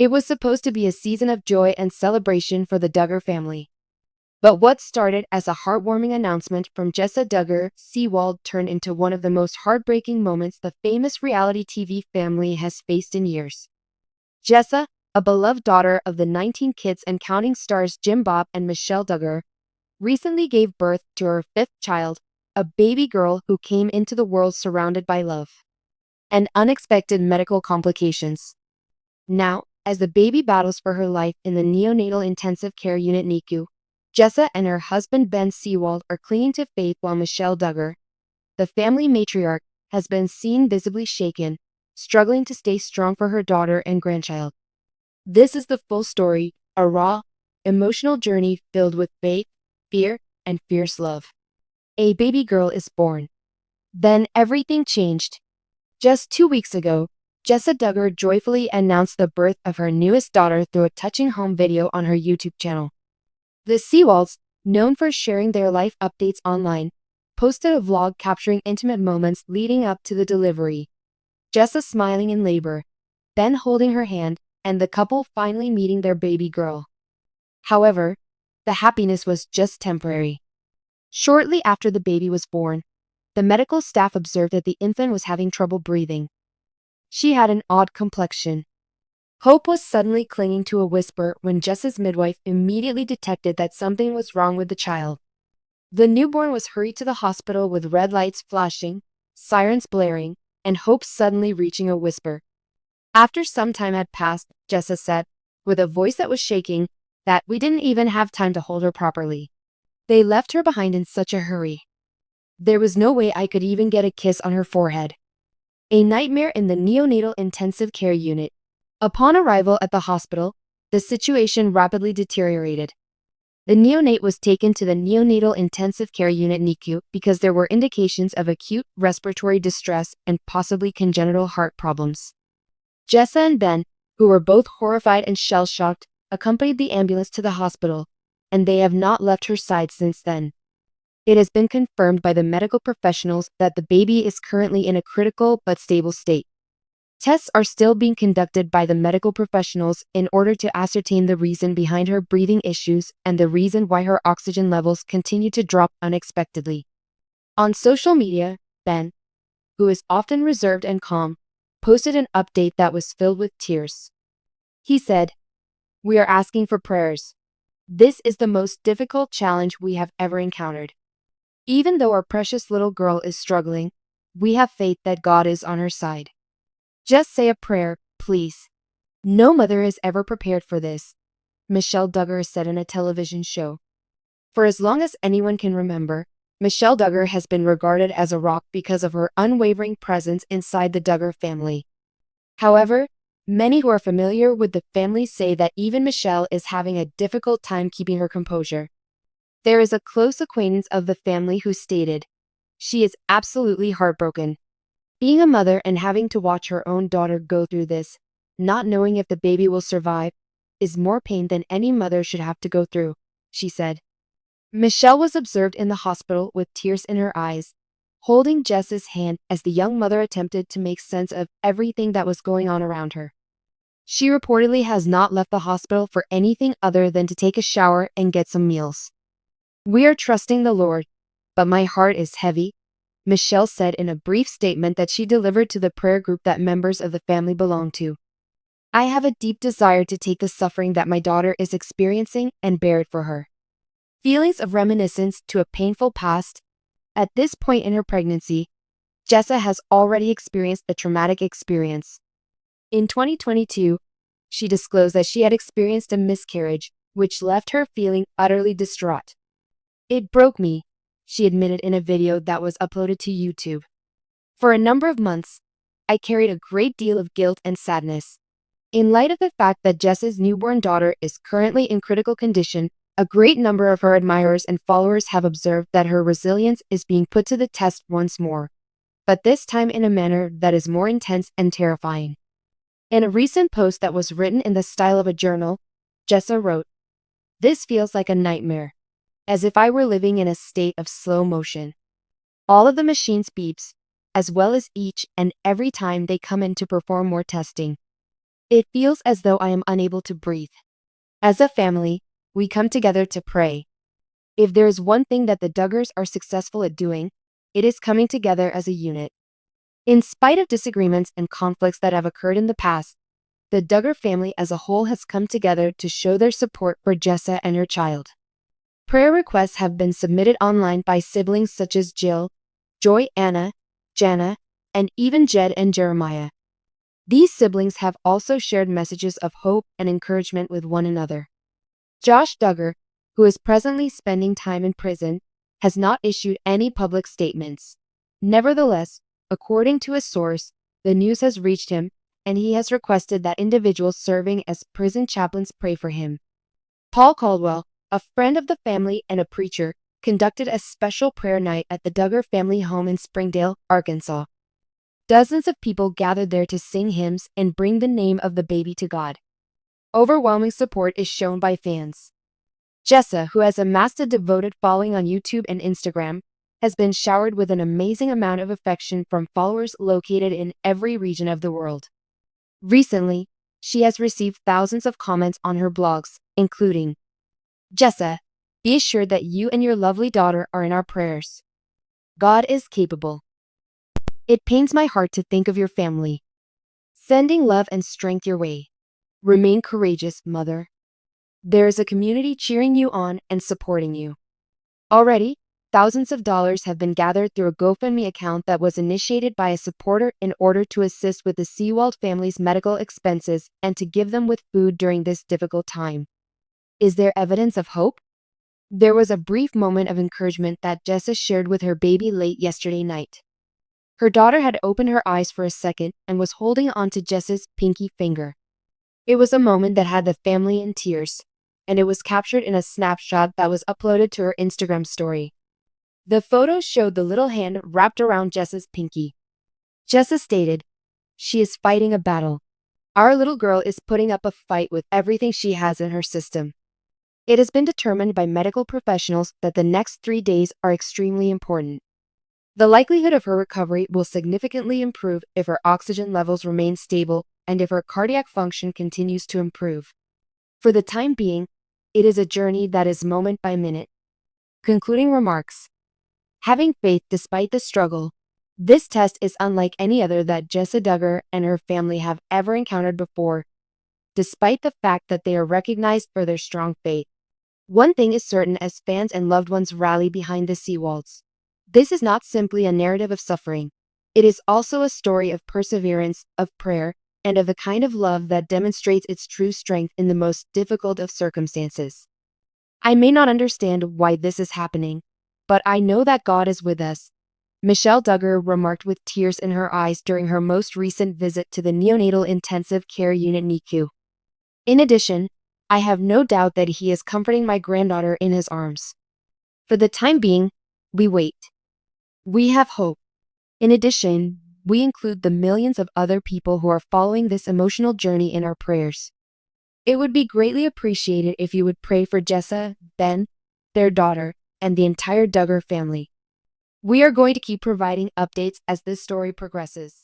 It was supposed to be a season of joy and celebration for the Duggar family. But what started as a heartwarming announcement from Jessa Duggar, Seewald turned into one of the most heartbreaking moments the famous reality TV family has faced in years. Jessa, a beloved daughter of the 19 Kids and Counting stars Jim Bob and Michelle Duggar, recently gave birth to her fifth child, a baby girl who came into the world surrounded by love and unexpected medical complications. Now, as the baby battles for her life in the neonatal intensive care unit NICU, Jessa and her husband Ben Seewald are clinging to faith while Michelle Duggar, the family matriarch, has been seen visibly shaken, struggling to stay strong for her daughter and grandchild. This is the full story, a raw, emotional journey filled with faith, fear, and fierce love. A baby girl is born. Then everything changed. Just 2 weeks ago, Jessa Duggar joyfully announced the birth of her newest daughter through a touching home video on her YouTube channel. The Seewalds, known for sharing their life updates online, posted a vlog capturing intimate moments leading up to the delivery. Jessa smiling in labor, Ben holding her hand, and the couple finally meeting their baby girl. However, the happiness was just temporary. Shortly after the baby was born, the medical staff observed that the infant was having trouble breathing. She had an odd complexion. Hope was suddenly clinging to a whisper when Jessa's midwife immediately detected that something was wrong with the child. The newborn was hurried to the hospital with red lights flashing, sirens blaring, and Hope suddenly reaching a whisper. After some time had passed, Jessa said, with a voice that was shaking, that we didn't even have time to hold her properly. They left her behind in such a hurry. There was no way I could even get a kiss on her forehead. A nightmare in the neonatal intensive care unit. Upon arrival at the hospital, the situation rapidly deteriorated. The neonate was taken to the neonatal intensive care unit NICU because there were indications of acute respiratory distress and possibly congenital heart problems. Jessa and Ben, who were both horrified and shell-shocked, accompanied the ambulance to the hospital, and they have not left her side since then. It has been confirmed by the medical professionals that the baby is currently in a critical but stable state. Tests are still being conducted by the medical professionals in order to ascertain the reason behind her breathing issues and the reason why her oxygen levels continue to drop unexpectedly. On social media, Ben, who is often reserved and calm, posted an update that was filled with tears. He said, "We are asking for prayers. This is the most difficult challenge we have ever encountered. Even though our precious little girl is struggling, we have faith that God is on her side. Just say a prayer, please. No mother is ever prepared for this," Michelle Duggar said in a television show. For as long as anyone can remember, Michelle Duggar has been regarded as a rock because of her unwavering presence inside the Duggar family. However, many who are familiar with the family say that even Michelle is having a difficult time keeping her composure. There is a close acquaintance of the family who stated, "She is absolutely heartbroken. Being a mother and having to watch her own daughter go through this, not knowing if the baby will survive, is more pain than any mother should have to go through," she said. Michelle was observed in the hospital with tears in her eyes, holding Jessa's hand as the young mother attempted to make sense of everything that was going on around her. She reportedly has not left the hospital for anything other than to take a shower and get some meals. "We are trusting the Lord, but my heart is heavy," Michelle said in a brief statement that she delivered to the prayer group that members of the family belong to. "I have a deep desire to take the suffering that my daughter is experiencing and bear it for her." Feelings of reminiscence to a painful past. At this point in her pregnancy, Jessa has already experienced a traumatic experience. In 2022, she disclosed that she had experienced a miscarriage, which left her feeling utterly distraught. "It broke me," she admitted in a video that was uploaded to YouTube. "For a number of months, I carried a great deal of guilt and sadness. In light of the fact that Jessa's newborn daughter is currently in critical condition, a great number of her admirers and followers have observed that her resilience is being put to the test once more, but this time in a manner that is more intense and terrifying." In a recent post that was written in the style of a journal, Jessa wrote, "This feels like a nightmare, as if I were living in a state of slow motion. All of the machines beeps, as well as each and every time they come in to perform more testing. It feels as though I am unable to breathe. As a family, we come together to pray. If there is one thing that the Duggars are successful at doing, it is coming together as a unit. In spite of disagreements and conflicts that have occurred in the past, the Duggar family as a whole has come together to show their support for Jessa and her child. Prayer requests have been submitted online by siblings such as Jill, Johannah, Johannah, and even Jed and Jeremiah. These siblings have also shared messages of hope and encouragement with one another. Josh Duggar, who is presently spending time in prison, has not issued any public statements. Nevertheless, according to a source, the news has reached him, and he has requested that individuals serving as prison chaplains pray for him. Paul Caldwell, a friend of the family and a preacher, conducted a special prayer night at the Duggar family home in Springdale, Arkansas. Dozens of people gathered there to sing hymns and bring the name of the baby to God. Overwhelming support is shown by fans. Jessa, who has amassed a devoted following on YouTube and Instagram, has been showered with an amazing amount of affection from followers located in every region of the world. Recently, she has received thousands of comments on her blogs, including, "Jessa, be assured that you and your lovely daughter are in our prayers. God is capable. It pains my heart to think of your family. Sending love and strength your way. Remain courageous, mother. There is a community cheering you on and supporting you." Already, thousands of dollars have been gathered through a GoFundMe account that was initiated by a supporter in order to assist with the Seewald family's medical expenses and to give them with food during this difficult time. Is there evidence of hope? There was a brief moment of encouragement that Jessa shared with her baby late yesterday night. Her daughter had opened her eyes for a second and was holding onto Jessa's pinky finger. It was a moment that had the family in tears, and it was captured in a snapshot that was uploaded to her Instagram story. The photo showed the little hand wrapped around Jessa's pinky. Jessa stated, "She is fighting a battle. Our little girl is putting up a fight with everything she has in her system. It has been determined by medical professionals that the next 3 days are extremely important. The likelihood of her recovery will significantly improve if her oxygen levels remain stable and if her cardiac function continues to improve. For the time being, it is a journey that is moment by minute." Concluding remarks. Having faith despite the struggle. This test is unlike any other that Jessa Duggar and her family have ever encountered before, despite the fact that they are recognized for their strong faith. One thing is certain as fans and loved ones rally behind the Seewalds. This is not simply a narrative of suffering. It is also a story of perseverance, of prayer, and of the kind of love that demonstrates its true strength in the most difficult of circumstances. I may not understand why this is happening, but I know that God is with us, Michelle Duggar remarked with tears in her eyes during her most recent visit to the neonatal intensive care unit NICU. In addition, I have no doubt that he is comforting my granddaughter in his arms. For the time being, we wait. We have hope. In addition, we include the millions of other people who are following this emotional journey in our prayers. It would be greatly appreciated if you would pray for Jessa, Ben, their daughter, and the entire Duggar family. We are going to keep providing updates as this story progresses.